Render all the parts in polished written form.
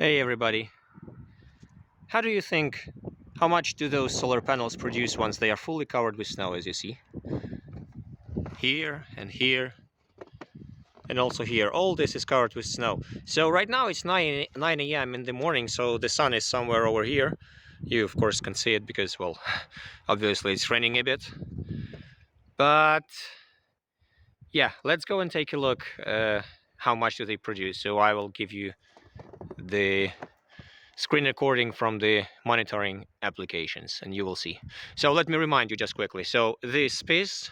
Hey everybody, how do you think, how much do those solar panels produce once they are fully covered with snow, as you see? Here and here and also here, all this is covered with snow. So right now it's 9 a.m. in the morning, so the sun is somewhere over here. You of course can see it because, well, obviously it's raining a bit. But yeah, let's go and take a look how much do they produce. So I will give you the screen recording from the monitoring applications and you will see. So let me remind you just quickly. So this space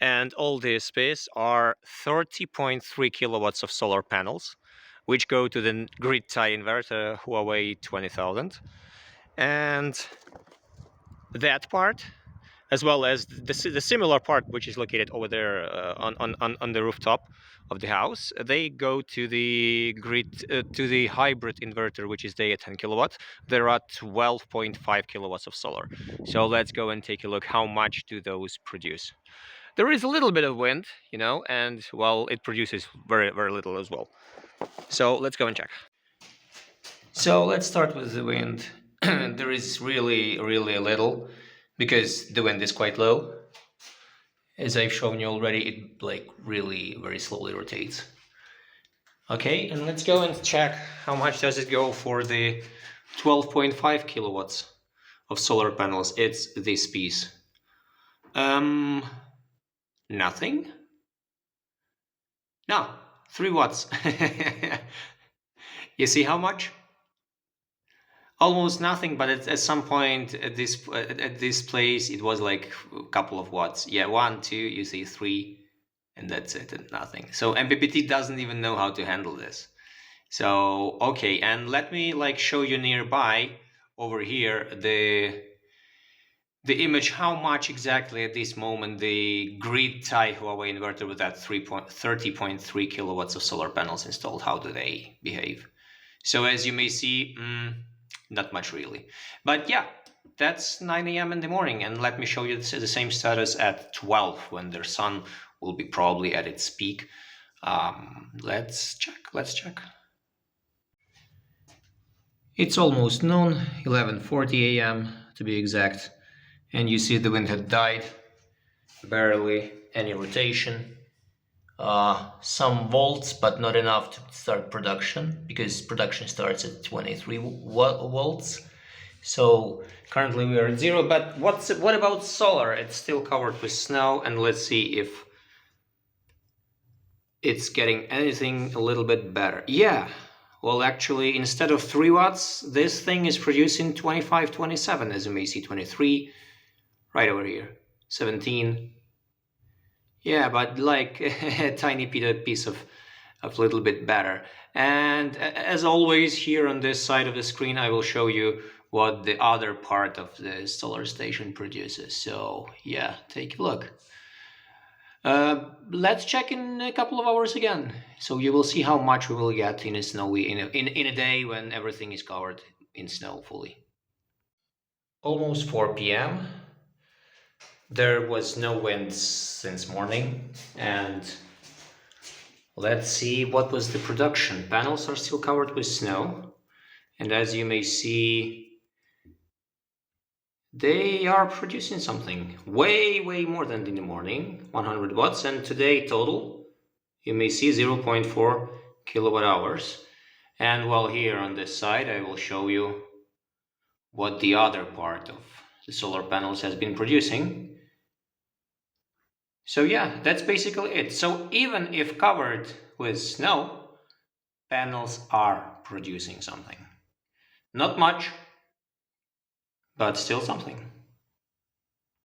and all this space are 30.3 kilowatts of solar panels, which go to the grid tie inverter Huawei 20,000. And that part, as well as the similar part, which is located over there on the rooftop of the house, they go to the grid, to the hybrid inverter, which is they at 10 kilowatts. There are 12.5 kilowatts of solar. So let's go and take a look how much do those produce. There is a little bit of wind, you know, and well, it produces very, very little as well. So let's go and check. So let's start with the wind. There is really, really a little, because the wind is quite low. As I've shown you already, it like really very slowly rotates. Okay, and let's go and check how much does it go for the 12.5 kilowatts of solar panels. It's this piece. Nothing? No, 3 watts. You see how much? Almost nothing, but at some point at this place it was like a couple of watts. Yeah, 1, 2, you see 3, and that's it, and nothing. So MPPT doesn't even know how to handle this. So okay, and let me like show you nearby over here the image, how much exactly at this moment the grid tie Huawei inverter with that 30.3 kilowatts of solar panels installed, how do they behave? So as you may see, not much really. But yeah, that's 9 a.m. in the morning, and let me show you the same status at 12 when their sun will be probably at its peak. Let's check. It's almost noon, 11:40 a.m. to be exact, and you see the wind had died, barely any rotation. Some volts, but not enough to start production, because production starts at 23 volts. So currently we are at 0. But what about solar? It's still covered with snow, and let's see if it's getting anything a little bit better. Yeah, well, actually, instead of 3 watts, this thing is producing 25, 27, as you may see, 23 right over here, 17. Yeah, but like a tiny piece of little bit better. And as always, here on this side of the screen, I will show you what the other part of the solar station produces. So yeah, take a look. Let's check in a couple of hours again. So you will see how much we will get in a snowy, in a day when everything is covered in snow fully. Almost 4 p.m. There was no wind since morning, and let's see what was the production. Panels are still covered with snow, and as you may see, they are producing something way more than in the morning, 100 watts, and today total, you may see 0.4 kilowatt hours. And while here on this side, I will show you what the other part of the solar panels has been producing. So yeah, that's basically it. So even if covered with snow, panels are producing something. Not much, but still something.